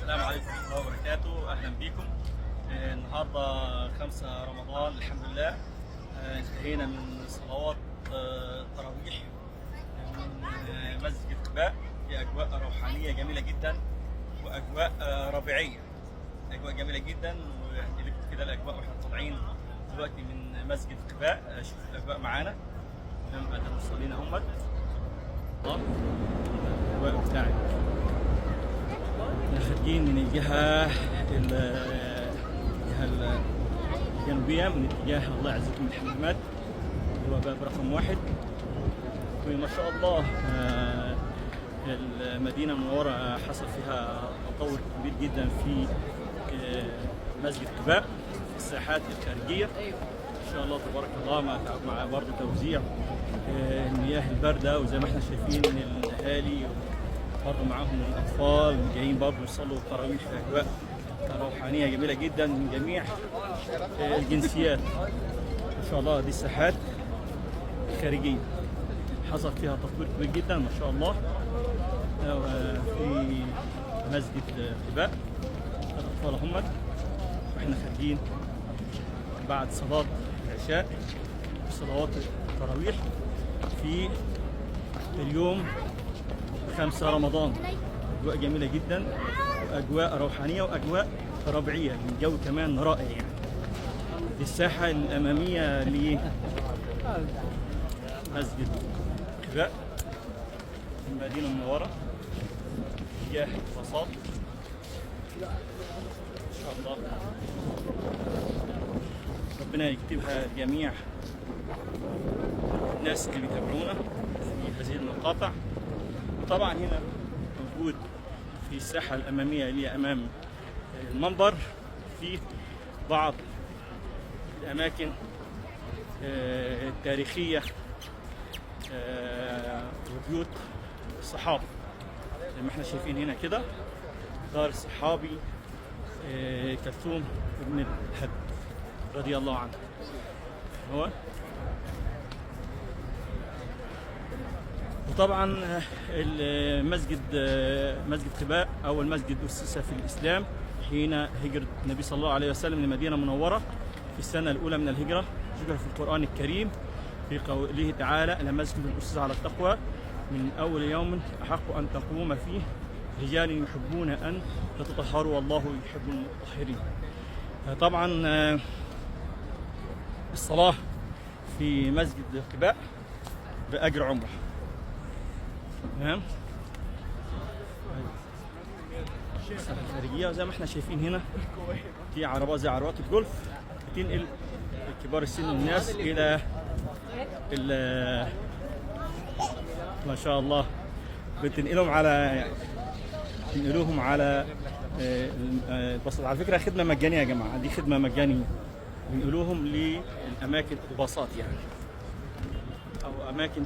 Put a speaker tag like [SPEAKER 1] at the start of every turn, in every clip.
[SPEAKER 1] السلام عليكم ورحمة الله وبركاته، أهلا بكم. النهاردة 5 رمضان الحمد لله. انتهينا من صلوات التراويح من مسجد قباء في أجواء روحانية جميلة جدا وأجواء ربيعية، أجواء جميلة جدا. وهنجي لكم كده الأجواء واحنا طالعين دلوقتي من مسجد قباء. شوفوا الأجواء معانا قدام المصلين أهمت. الأجواء بتاعت خارجين من الجهة الجنوبية من اتجاه الله يعزكم الحمامات اللي هو باب رقم 1. وما شاء الله المدينة المنورة حصل فيها تطور كبير جدا في مسجد قباء في الساحات الخارجية إن شاء الله تبارك الله، مع برضه توزيع المياه الباردة. وزي ما احنا شايفين ان الأهالي برضه معاهم الأطفال جايين برضه يصلوا التراويح في أجواء روحانية جميلة جدا من جميع الجنسيات ما شاء الله. دي الساحات الخارجية حصل فيها تطوير كبير جدا ما شاء الله في مسجد قباء. الأطفال هم واحنا خارجين بعد صلاة العشاء وصلوات التراويح في اليوم 5 رمضان. أجواء جميلة جدا وأجواء روحانية وأجواء ربيعية، الجو كمان رائع يعني. دي الساحة الأمامية لمسجد قباء المدينة المنورة اتجاه البساط إن شاء الله. ربنا يكتبها لجميع الناس اللي بيتابعونا في هذه المقاطع. وطبعا هنا موجود في الساحة الأمامية اللي أمام المنبر في بعض الأماكن التاريخية وبيوت الصحابة زي ما احنا شايفين هنا كده. دار الصحابي كلثوم بن الحد رضي الله عنه هو. وطبعا مسجد قباء أول مسجد أسس في الإسلام حين هجرة النبي صلى الله عليه وسلم للمدينة المنورة في السنة الأولى من الهجرة. ذكر في القرآن الكريم في قوله تعالى: لمسجد أسس على التقوى من أول يوم أحق أن تقوم فيه رجال يحبون أن يتطهروا والله يحب المطهرين. طبعا الصلاة في مسجد قباء بأجر عمره. تمام. الساحة الخارجية وزي ما احنا شايفين هنا في عربات زي عربات الجولف بتنقل كبار السن والناس إلى ما شاء الله بتنقلهم على الباصات. على فكرة خدمة مجانية يا جماعة، دي خدمة مجانية بينقلوهم للأماكن الباصات يعني أو أماكن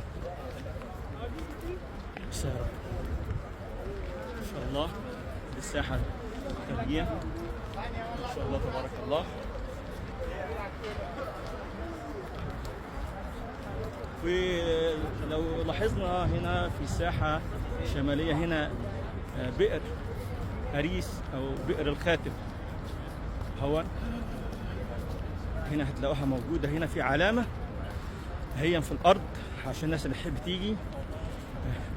[SPEAKER 1] السيارة إن شاء الله. بالساحة الخارجية إن شاء الله تبارك الله. ولو لاحظنا هنا في الساحة الشمالية هنا بئر أريس أو بئر الخاتم هو هنا هتلاقوها موجودة. هنا في علامة هي في الأرض عشان الناس اللي تحب تيجي،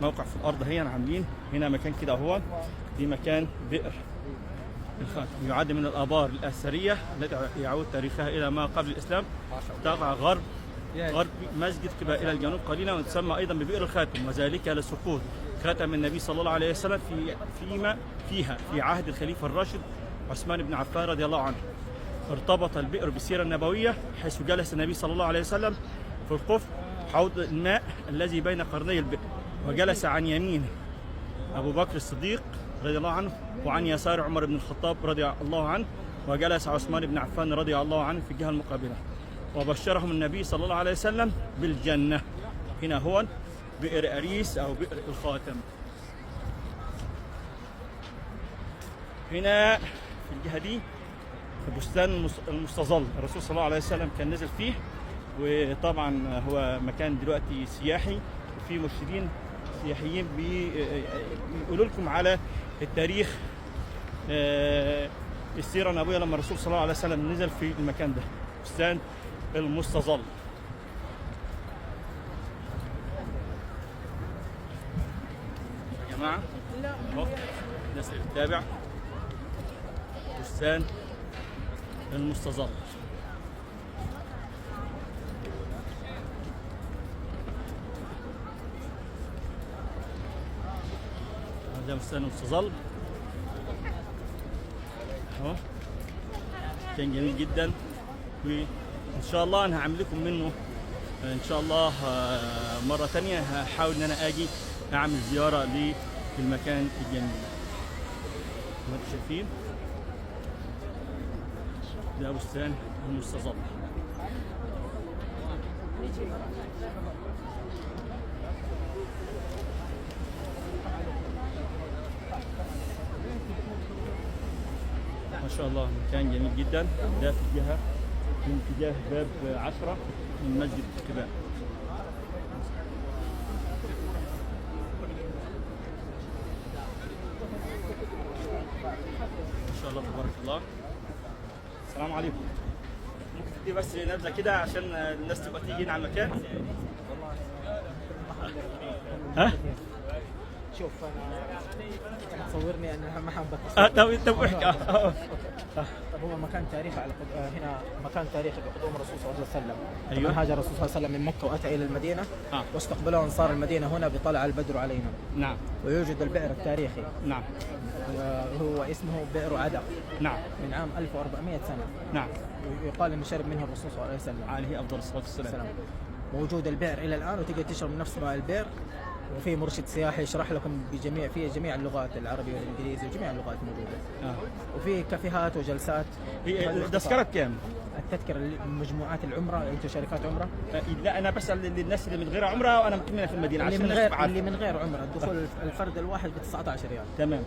[SPEAKER 1] موقع في الأرض هي عاملين هنا مكان كده هو. دي مكان بئر الخاتم يعد من الآبار الأثرية التي يعود تاريخها إلى ما قبل الإسلام. تقع غرب مسجد قباء إلى الجنوب قليلا وتسمى أيضا ببئر الخاتم، وذلك لسقوط خاتم النبي صلى الله عليه وسلم فيها في عهد الخليفة الراشد عثمان بن عفان رضي الله عنه. ارتبط البئر بالسيرة النبوية حيث جلس النبي صلى الله عليه وسلم في القف حوض الماء الذي بين قرني البئر، وجلس عن يمينه أبو بكر الصديق رضي الله عنه وعن يسار عمر بن الخطاب رضي الله عنه، وجلس عثمان بن عفان رضي الله عنه في الجهة المقابلة، وبشرهم النبي صلى الله عليه وسلم بالجنة. هنا هو بئر أريس أو بئر الخاتم. هنا في الجهة دي بستان المستظل الرسول صلى الله عليه وسلم كان نزل فيه، وطبعا هو مكان دلوقتي سياحي وفي مرشدين سياحيين بيقولوا لكم على التاريخ السيرة النبوية لما الرسول صلى الله عليه وسلم نزل في المكان ده، بستان المستظل. يا جماعة اهو الناس اللي بتتابع بستان المستظل. هذا بستان المستظل اهو، كان جميل جدا، وان شاء الله انا هعمل لكم منه ان شاء الله مره ثانيه. هحاول ان انا اجي اعمل زياره للمكان الجميل ما انتم شايفين. ده بستان المستظل. ما شاء الله مكان جميل جدا. ده في الجهه من اتجاه باب 10 من مسجد قباء. ما شاء الله تبارك الله. السلام عليكم. ممكن تدي بس نبذه كده عشان الناس تبقى تيجي على المكان؟ ها؟
[SPEAKER 2] شوف انا تصورني انا ما حابب
[SPEAKER 1] طب احكي.
[SPEAKER 2] طب هو مكان تاريخي على هنا مكان تاريخي بقدوم الرسول صلى الله عليه وسلم.
[SPEAKER 1] أيوه.
[SPEAKER 2] هاجر الرسول صلى الله عليه وسلم من مكه واتى الى المدينه واستقبله انصار المدينه هنا بطلع البدر علينا.
[SPEAKER 1] نعم.
[SPEAKER 2] ويوجد البئر التاريخي.
[SPEAKER 1] نعم.
[SPEAKER 2] وهو اسمه بئر عدق.
[SPEAKER 1] نعم.
[SPEAKER 2] من عام 1400 سنه.
[SPEAKER 1] نعم.
[SPEAKER 2] ويقال انه شرب منه الرسول صلى الله عليه وسلم.
[SPEAKER 1] عليه افضل الصلاه والسلام.
[SPEAKER 2] موجود البئر الى الان وتقدر تشرب من نفس ماء البئر. وفي مرشد سياحي يشرح لكم جميع اللغات العربية والإنجليزي وجميع اللغات موجودة. وفي كافيهات وجلسات.
[SPEAKER 1] التذكرة بكام؟
[SPEAKER 2] التذكرة مجموعات العمرة، انتم شركات عمرة؟
[SPEAKER 1] لا أنا بسأل للناس اللي من غير عمرة وأنا مقيم في المدينة
[SPEAKER 2] اللي من غير عمرة الدخول الفرد الواحد ب 19 ريال.
[SPEAKER 1] تمام.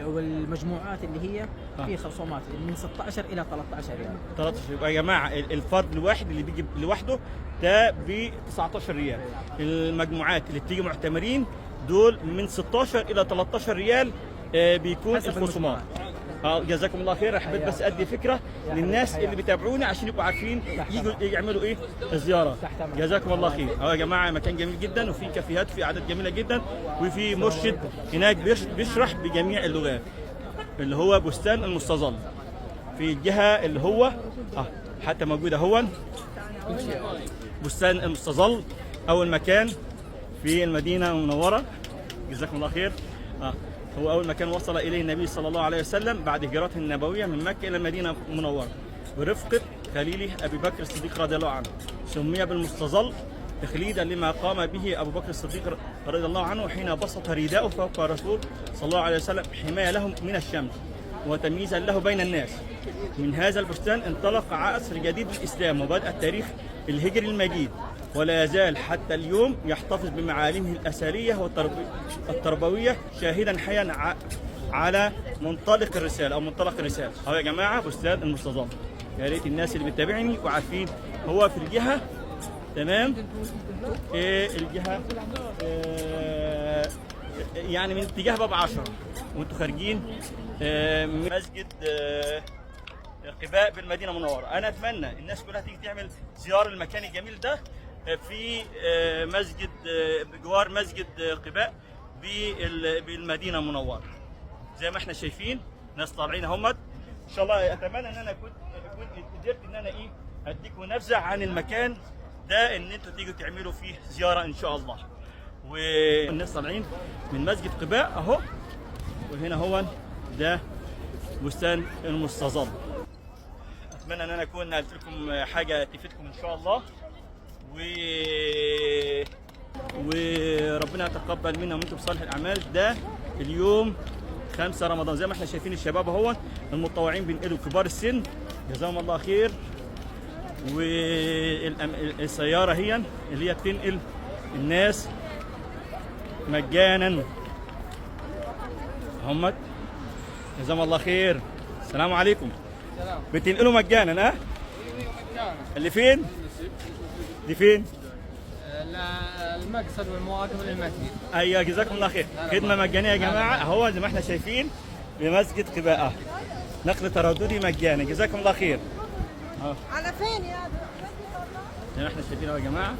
[SPEAKER 2] والمجموعات اللي هي في خصومات من 16 إلى 13 ريال.
[SPEAKER 1] 13. يبقى يا جماعة الفرد الواحد اللي بيجي لوحده ده ب 19 ريال. المجموعات اللي بتيجي معتمرين دول من 16 إلى 13 ريال بيكون الخصومات. جزاكم الله خير. حبيت بس ادي فكره للناس اللي بيتابعوني عشان يبقوا عارفين يجوا يعملوا ايه الزياره. جزاكم الله خير. يا جماعه مكان جميل جدا، وفي كافيهات، في اعداد جميله جدا، وفي مرشد هناك بيشرح بجميع اللغات اللي هو بستان المستظل في الجهه اللي هو حتى موجوده هون بستان المستظل اول مكان في المدينه المنوره. جزاكم الله خير. هو أول مكان وصل إليه النبي صلى الله عليه وسلم بعد هجرته النبوية من مكة إلى المدينة المنورة برفقة خليله أبي بكر الصديق رضي الله عنه. سمي بالمستظل تخليدا لما قام به أبو بكر الصديق رضي الله عنه حين بسط رداءه فوق الرسول صلى الله عليه وسلم حماية له من الشمس وتمييزا له بين الناس. من هذا البستان انطلق عصر جديد للإسلام وبدأ التاريخ الهجري المجيد، ولا يزال حتى اليوم يحتفظ بمعالمه الأثرية والتربوية شاهدا حيا على منطلق الرسالة أو منطلق الرسالة. أهو يا جماعة بستان المستظل. يا ريت الناس اللي بتتابعني وعارفين هو في الجهة تمام الجهة يعني من اتجاه باب 10 وانتوا خارجين من مسجد قباء بالمدينة المنورة. أنا أتمنى الناس كلها تيجي تعمل زيارة المكان الجميل ده في مسجد بجوار مسجد قباء بالمدينة المنورة. زي ما احنا شايفين ناس طالعين اهمت. ان شاء الله اتمنى ان انا كنت قدرت ان انا اديكم نبذة عن المكان ده ان انتوا تيجوا تعملوا فيه زيارة ان شاء الله. والناس طالعين من مسجد قباء اهو، وهنا هو ده بستان المستظل. اتمنى ان انا اكون قلت لكم حاجه تفيدكم ان شاء الله، وربنا يتقبل منا ومنكم صالح الاعمال. ده اليوم 5 رمضان زي ما احنا شايفين الشباب اهو المتطوعين بينقلوا كبار السن جزاهم الله خير، والسياره هي اللي هي بتنقل الناس مجانا همت جزاهم الله خير. السلام عليكم. بتنقلوا مجانا اللي فين؟ دي فين؟
[SPEAKER 3] المقصد والمواقف للمسجد.
[SPEAKER 1] ايوه جزاكم الله خير. خدمه مجانيه يا جماعه اهو زي ما احنا شايفين بمسجد قباء، نقل ترددي مجاني. جزاكم الله خير.
[SPEAKER 3] على فين يا
[SPEAKER 1] زي ما احنا شايفين يا جماعه.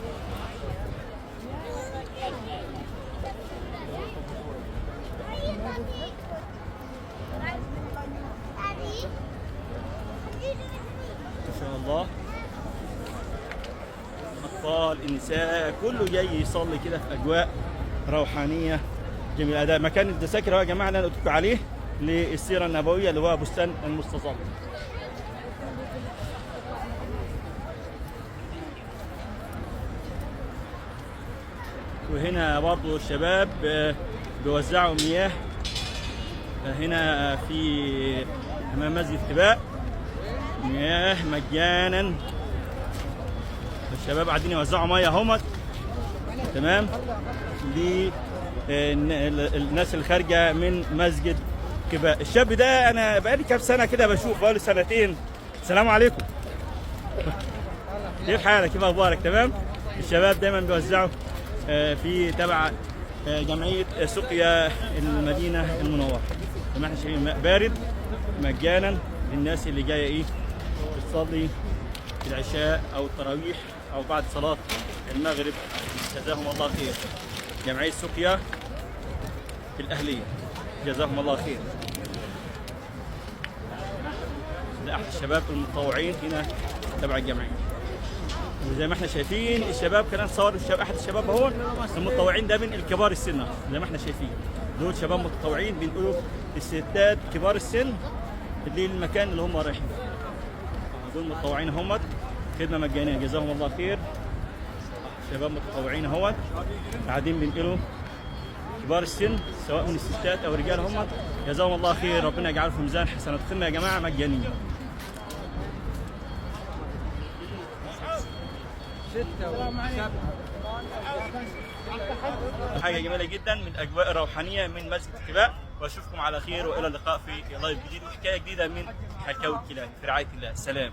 [SPEAKER 1] ما شاء الله، اطفال، النساء، كله جاي يصلي كده في اجواء روحانيه جميله. ده مكان الدساكر يا جماعه اللي انا قلت لكم عليه للسيره النبويه اللي هو بستان المستظل. وهنا برضو الشباب بيوزعوا مياه هنا في امام مسجد قباء، مياه مجانا. الشباب قاعدين يوزعوا ميه اهمت، تمام، للناس اللي خارجه من مسجد قباء. الشاب ده انا بقالي كام سنه كده بشوف، بقالي سنتين. السلام عليكم، كيف حالك؟ كيف اخبارك؟ تمام. الشباب دايما بيوزعوا في تبع جمعيه سقيا المدينه المنوره. زي ما احنا شايفين ماء بارد مجانا للناس اللي جايه ايه تصلي العشاء او التراويح او بعد صلاه المغرب. جزاهم الله خير. جمعيه سقيا الاهليه، جزاهم الله خير. ده احد الشباب المتطوعين هنا تبع الجمعيه. وزي ما احنا شايفين الشباب كمان صور احد الشباب هون المتطوعين ده من الكبار السن. زي ما احنا شايفين دول شباب متطوعين بينقلوا الستات كبار السن للمكان اللي هم رايحين. دول متطوعين هم خدمه مجانيه، جزاهم الله خير. شباب متطوعين اهوت قاعدين بينقلوا كبار السن سواء من الستات او الرجال، هم جزاهم الله خير. ربنا يجعله في ميزان حسنات خدمه يا جماعه مجانيه. حاجه جميله جدا من الاجواء الروحانيه من مسجد قباء. واشوفكم على خير والى اللقاء في لايف جديد وحكايه جديده من حكاوي الكلاب. في رعايه الله، سلام.